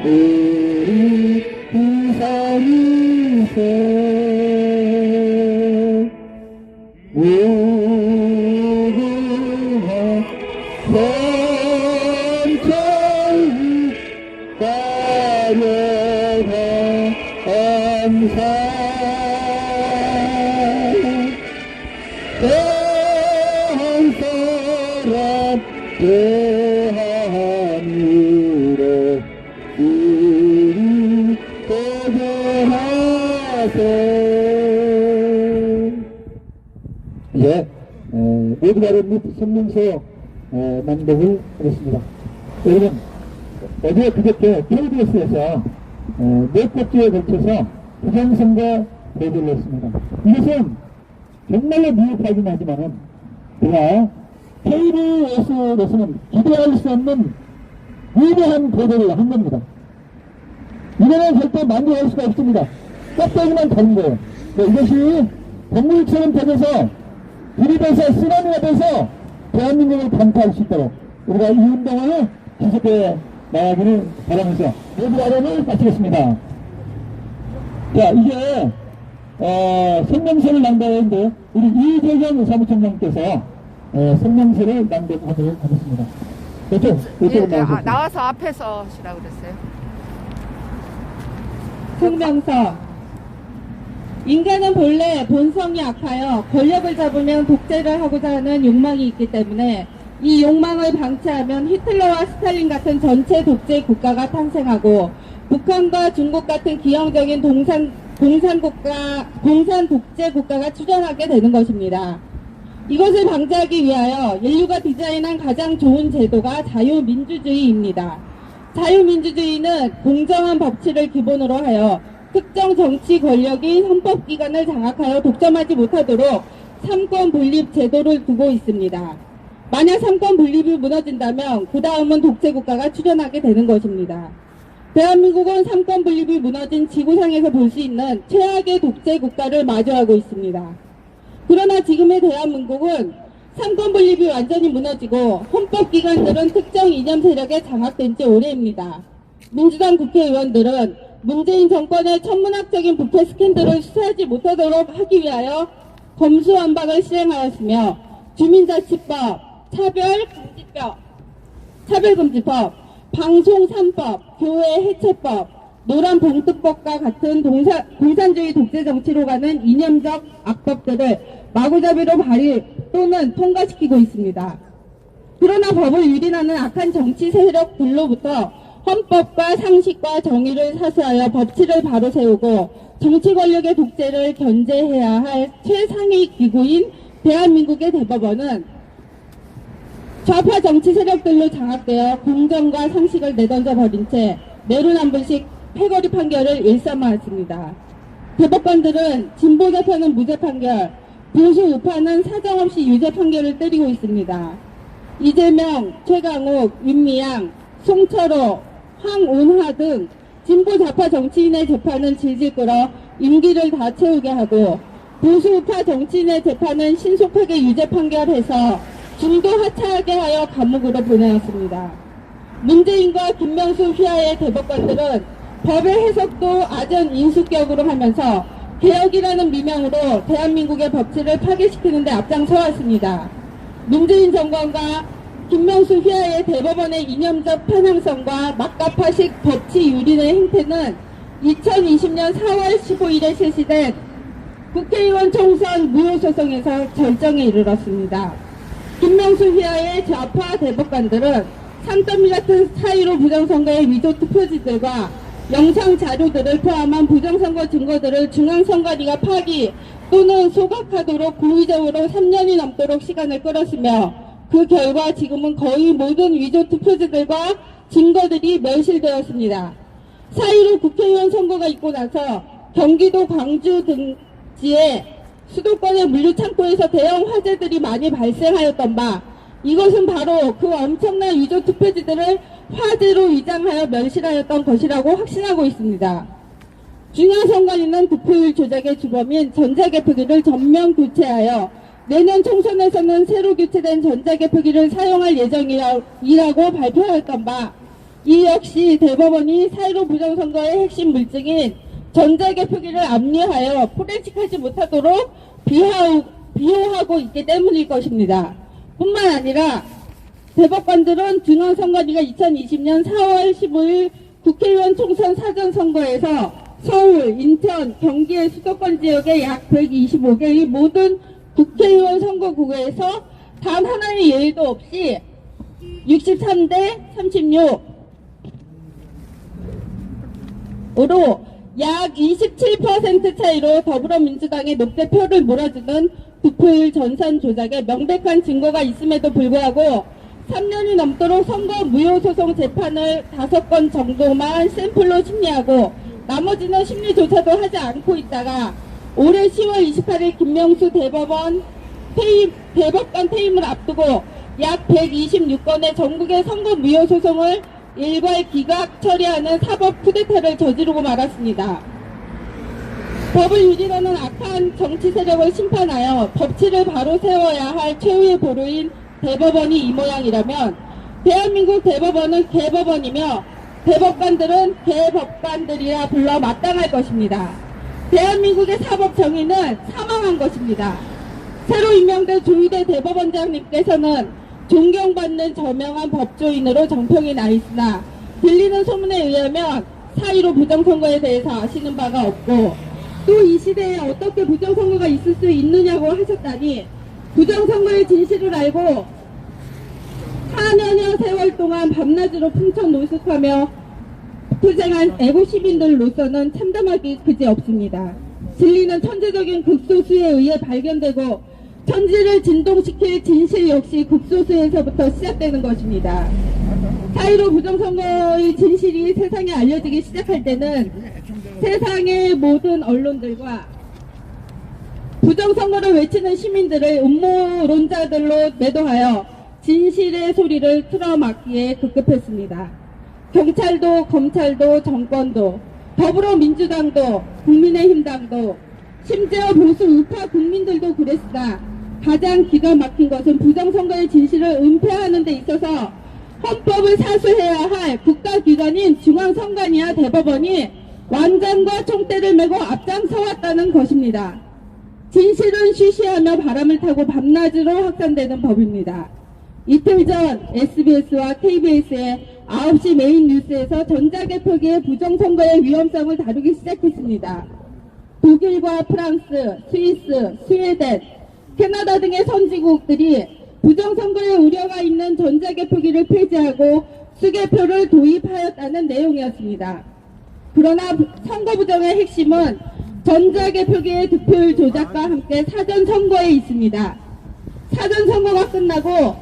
우리 부산이세 무궁화 선천이 화려한 암사 대한 사람 대한민국 우리 대대하세. 이제 모두가를 및 성명서 낭독을 하겠습니다. 여러분, 어제 그저께 KBS에서 몇 곡지에 걸쳐서 부정선거 보도를 했습니다. 이것은 정말로 미흡하긴 하지만은 그러나 KBS로서는 기대할 수 없는 위대한 보도를 한 겁니다. 이거는 절대 만족할 수가 없습니다. 껍데기만 다른 거예요. 이것이 동물처럼 되면서 들이대서 쓰나미가 돼서 대한민국을 강타할 수 있도록 우리가 이 운동을 지속해 나가기를 바라면서 모두 발언을 마치겠습니다. 자, 이제 성명서를 낭독하는데 우리 이재경 사무총장께서 성명서를 낭독하도록 하겠습니다. 이쪽으로 나와서 앞에서 하시라고 그랬어요. 성명서. 인간은 본래 본성이 악하여 권력을 잡으면 독재를 하고자 하는 욕망이 있기 때문에 이 욕망을 방치하면 히틀러와 스탈린 같은 전체 독재 국가가 탄생하고 북한과 중국 같은 기형적인 공산 독재 국가가 출현하게 되는 것입니다. 이것을 방지하기 위하여 인류가 디자인한 가장 좋은 제도가 자유민주주의입니다. 자유민주주의는 공정한 법치를 기본으로 하여 특정 정치 권력이 헌법기관을 장악하여 독점하지 못하도록 삼권 분립 제도를 두고 있습니다. 만약 삼권 분립이 무너진다면 그 다음은 독재국가가 출현하게 되는 것입니다. 대한민국은 삼권 분립이 무너진 지구상에서 볼 수 있는 최악의 독재국가를 마주하고 있습니다. 그러나 지금의 대한민국은 삼권 분립이 완전히 무너지고 헌법기관들은 특정 이념 세력에 장악된 지 오래입니다. 민주당 국회의원들은 문재인 정권의 천문학적인 부패 스캔들을 수사하지 못하도록 하기 위하여 검수완박을 실행하였으며 주민자치법, 차별금지법, 방송 3법, 교회 해체법, 노란봉투법과 같은 공산주의 독재 정치로 가는 이념적 악법들을 마구잡이로 발의 또는 통과시키고 있습니다. 그러나 법을 유린하는 악한 정치 세력들로부터 헌법과 상식과 정의를 사수하여 법치를 바로 세우고 정치 권력의 독재를 견제해야 할 최상위 기구인 대한민국의 대법원은 좌파 정치 세력들로 장악되어 공정과 상식을 내던져 버린 채 내로남불식 패거리 판결을 일삼았습니다. 대법관들은 진보 재판은 무죄 판결, 보수 우파는 사정없이 유죄 판결을 때리고 있습니다. 이재명, 최강욱, 윤미향, 송철호, 황운하 등 진보 좌파 정치인의 재판은 질질 끌어 임기를 다 채우게 하고 보수 우파 정치인의 재판은 신속하게 유죄 판결해서 중도 하차하게 하여 감옥으로 보내었습니다. 문재인과 김명수 휘하의 대법관들은 법의 해석도 아전 인수격으로 하면서 개혁이라는 미명으로 대한민국의 법치를 파괴시키는 데 앞장서 왔습니다. 문재인 정권과 김명수 휘하의 대법원의 이념적 편향성과 막가파식 법치 유린의 행태는 2020년 4월 15일에 실시된 국회의원 총선 무효소송에서 절정에 이르렀습니다. 김명수 휘하의 좌파 대법관들은 산더미 같은 사유로 부정선거의 위조 투표지들과 영상 자료들을 포함한 부정선거 증거들을 중앙선관위가 파기 또는 소각하도록 고의적으로 3년이 넘도록 시간을 끌었으며 그 결과 지금은 거의 모든 위조 투표지들과 증거들이 멸실되었습니다. 4.15 국회의원 선거가 있고 나서 경기도 광주 등지에 수도권의 물류창고에서 대형 화재들이 많이 발생하였던 바 이것은 바로 그 엄청난 위조 투표지들을 화재로 위장하여 멸실하였던 것이라고 확신하고 있습니다. 중앙선관위는 득표율 조작의 주범인 전자개표기를 전면 교체하여 내년 총선에서는 새로 교체된 전자개표기를 사용할 예정이라고 발표하였던 바 이 역시 대법원이 4.15 부정선거의 핵심 물증인 전자개표기를 압류하여 포렌식하지 못하도록 비호하고 있기 때문일 것입니다. 뿐만 아니라 대법관들은 중앙선관위가 2020년 4월 15일 국회의원 총선 사전선거에서 서울, 인천, 경기의 수도권 지역의 약 125개의 모든 국회의원 선거구에서 단 하나의 예외도 없이 63대 36으로 약 27% 차이로 더불어민주당의 녹대표를 몰아주는 득표율 전산 조작에 명백한 증거가 있음에도 불구하고 3년이 넘도록 선거 무효소송 재판을 5건 정도만 샘플로 심리하고 나머지는 심리조차도 하지 않고 있다가 올해 10월 28일 김명수 대법관 퇴임을 앞두고 약 126건의 전국의 선거 무효소송을 일괄 기각 처리하는 사법 쿠데타를 저지르고 말았습니다. 법을 유린하는 악한 정치 세력을 심판하여 법치를 바로 세워야 할 최후의 보루인 대법원이 이 모양이라면 대한민국 대법원은 개법원이며 대법관들은 개법관들이라 불러 마땅할 것입니다. 대한민국의 사법 정의는 사망한 것입니다. 새로 임명된 조희대 대법원장님께서는 존경받는 저명한 법조인으로 정평이 나 있으나 들리는 소문에 의하면 4.15 부정선거에 대해서 아시는 바가 없고 또 이 시대에 어떻게 부정선거가 있을 수 있느냐고 하셨다니 부정선거의 진실을 알고 4년여 세월 동안 밤낮으로 풍천 노숙하며 투쟁한 애국 시민들로서는 참담하기 그지없습니다. 진리는 천재적인 극소수에 의해 발견되고 천지를 진동시킬 진실 역시 극소수에서부터 시작되는 것입니다. 4.15 부정선거의 진실이 세상에 알려지기 시작할 때는 세상의 모든 언론들과 부정선거를 외치는 시민들을 음모론자들로 매도하여 진실의 소리를 틀어막기에 급급했습니다. 경찰도 검찰도 정권도 더불어민주당도 국민의힘당도 심지어 보수 우파 국민들도 그랬으나 가장 기가 막힌 것은 부정선거의 진실을 은폐하는 데 있어서 헌법을 사수해야 할 국가기관인 중앙선관위와 대법원이 완장과 총대를 메고 앞장서왔다는 것입니다. 진실은 쉬쉬하며 바람을 타고 밤낮으로 확산되는 법입니다. 이틀 전 SBS와 KBS의 9시 메인 뉴스에서 전자개표기의 부정선거의 위험성을 다루기 시작했습니다. 독일과 프랑스, 스위스, 스웨덴, 캐나다 등의 선진국들이 부정선거의 우려가 있는 전자개표기를 폐지하고 수개표를 도입하였다는 내용이었습니다. 그러나 선거 부정의 핵심은 전자개표기의 득표율 조작과 함께 사전선거에 있습니다. 사전선거가 끝나고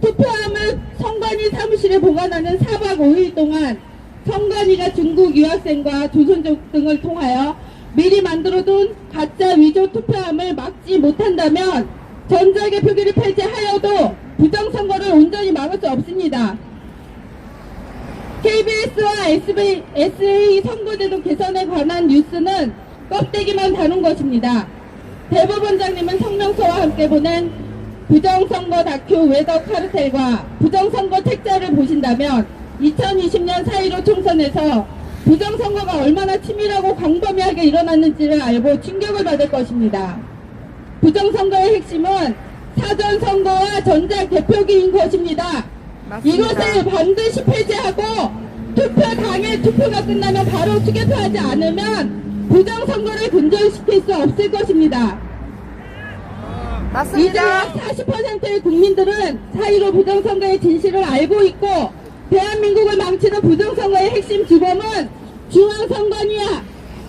투표함을 선관위 사무실에 보관하는 4박 5일 동안 선관위가 중국 유학생과 조선족 등을 통하여 미리 만들어둔 가짜 위조 투표함을 막지 못한다면 전자개표기를 폐지하여도 부정선거를 온전히 막을 수 없습니다. KBS와 SA 선거제도 개선에 관한 뉴스는 껍데기만 다룬 것입니다. 대법원장님은 성명서와 함께 보낸 부정선거 다큐 웨더 카르텔과 부정선거 책자를 보신다면 2020년 4.15 총선에서 부정선거가 얼마나 치밀하고 광범위하게 일어났는지를 알고 충격을 받을 것입니다. 부정선거의 핵심은 사전선거와 전자개표기인 것입니다. 맞습니다. 이것을 반드시 폐지하고 투표 당일 투표가 끝나면 바로 수개표하지 않으면 부정선거를 근절시킬 수 없을 것입니다. 이제 맞습니다. 약 40%의 국민들은 4.15 부정선거의 진실을 알고 있고 대한민국을 망치는 부정선거의 핵심 주범은 중앙선관위와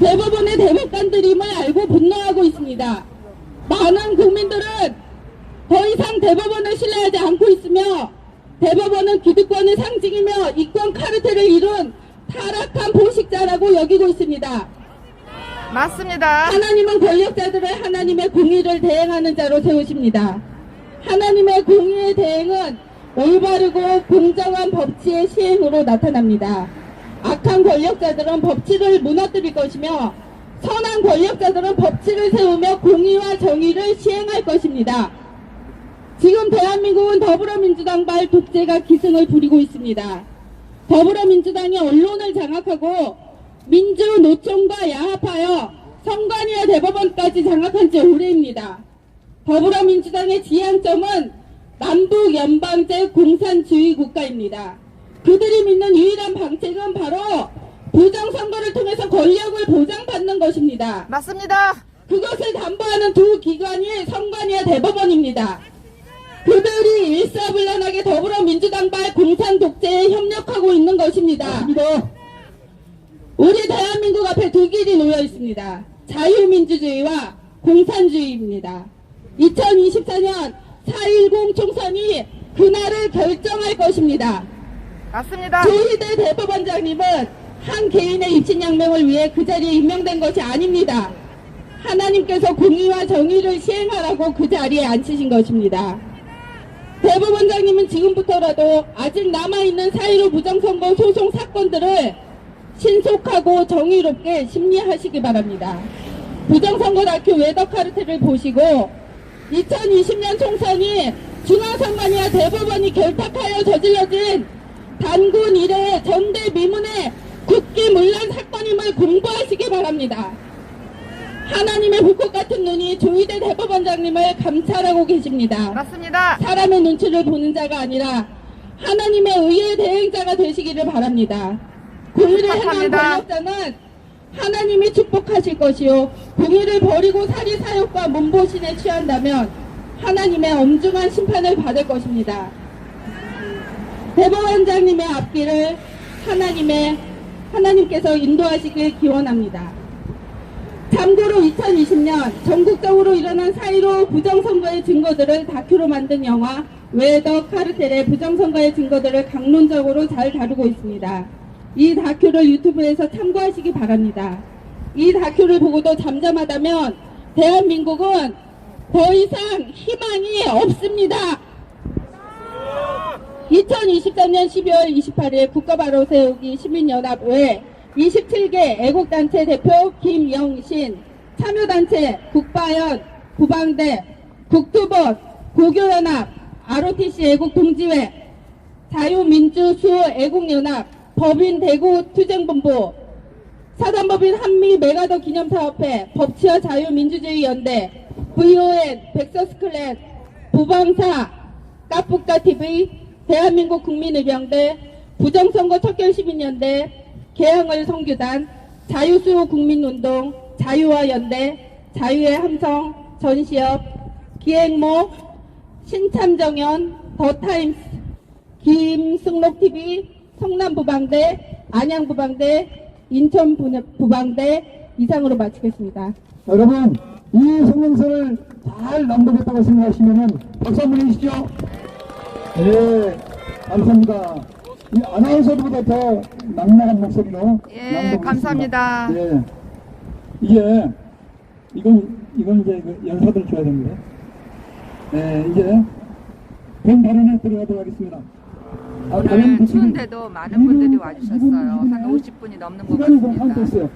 대법원의 대법관들임을 알고 분노하고 있습니다. 많은 국민들은 더 이상 대법원을 신뢰하지 않고 있으며 대법원은 기득권의 상징이며 이권 카르텔을 이룬 타락한 보식자라고 여기고 있습니다. 맞습니다. 하나님은 권력자들을 하나님의 공의를 대행하는 자로 세우십니다. 하나님의 공의의 대행은 올바르고 공정한 법치의 시행으로 나타납니다. 악한 권력자들은 법치를 무너뜨릴 것이며 선한 권력자들은 법치를 세우며 공의와 정의를 시행할 것입니다. 지금 대한민국은 더불어민주당발 독재가 기승을 부리고 있습니다. 더불어민주당이 언론을 장악하고 민주노총과 야합하여 선관위와 대법원까지 장악한 지 오래입니다. 더불어민주당의 지향점은 남북 연방제 공산주의 국가입니다. 그들이 믿는 유일한 방책은 바로 부정선거를 통해서 권력을 보장받는 것입니다. 맞습니다. 그것을 담보하는 두 기관이 선관위와 대법원입니다. 그들이 일사불란하게 더불어민주당과 공산독재에 협력하고 있는 것입니다. 맞습니다. 우리 대한민국 앞에 두 길이 놓여 있습니다. 자유민주주의와 공산주의입니다. 2024년 4.10 총선이 그날을 결정할 것입니다. 맞습니다. 조희대 대법원장님은 한 개인의 입신양명을 위해 그 자리에 임명된 것이 아닙니다. 하나님께서 공의와 정의를 시행하라고 그 자리에 앉히신 것입니다. 대법원장님은 지금부터라도 아직 남아있는 4.15 부정선거 소송 사건들을 신속하고 정의롭게 심리하시기 바랍니다. 부정선거 다큐 웨더카르텔을 보시고 2020년 총선이 중앙선관위와 대법원이 결탁하여 저질러진 단군 이래의 전대미문의 국기문란 사건임을 공부하시기 바랍니다. 하나님의 불꽃 같은 눈이 조희대 대법원장님을 감찰하고 계십니다. 맞습니다. 사람의 눈치를 보는 자가 아니라 하나님의 의의 대행자가 되시기를 바랍니다. 공의를 행한 축복합니다. 권력자는 하나님이 축복하실 것이요 공의를 버리고 사리사욕과 몸보신에 취한다면 하나님의 엄중한 심판을 받을 것입니다. 대법원장님의 앞길을 하나님께서 인도하시길 기원합니다. 참고로 2020년 전국적으로 일어난 4.15 부정선거의 증거들을 다큐로 만든 영화 웨더 카르텔의 부정선거의 증거들을 강론적으로 잘 다루고 있습니다. 이 다큐를 유튜브에서 참고하시기 바랍니다. 이 다큐를 보고도 잠잠하다면 대한민국은 더 이상 희망이 없습니다. 2023년 12월 28일 국가바로 세우기 시민연합 외 27개 애국단체 대표 김영신, 참여단체 국바연, 부방대, 국토본, 고교연합, ROTC 애국동지회, 자유민주수 애국연합, 법인 대구투쟁본부, 사단법인 한미 메가더 기념사업회, 법치와 자유민주주의 연대, VON, 백서스클랜, 부방사, 까북가TV, 대한민국 국민의병대, 부정선거 척결시민연대, 개항을 선교단, 자유수호 국민운동, 자유와 연대, 자유의 함성, 전시협, 기행모, 신참정연, 더타임스, 김승록TV, 성남부방대, 안양부방대, 인천부방대 이상으로 마치겠습니다. 여러분, 이 성명서를 잘 낭독했다고 생각하시면은 박수 한번 해주시죠. 네, 감사합니다. 이 아나운서보다 더 낭낭한 목소리로. 예, 낭독했습니다. 감사합니다. 예, 이건 이제 그 연사들 줘야 됩니다. 네, 이제 본 발언에 들어가도록 하겠습니다. 오늘 추운데도 많은 분들이 와주셨어요. 한 50분이 넘는 것 시간이 좀 같습니다. 한테 있어요.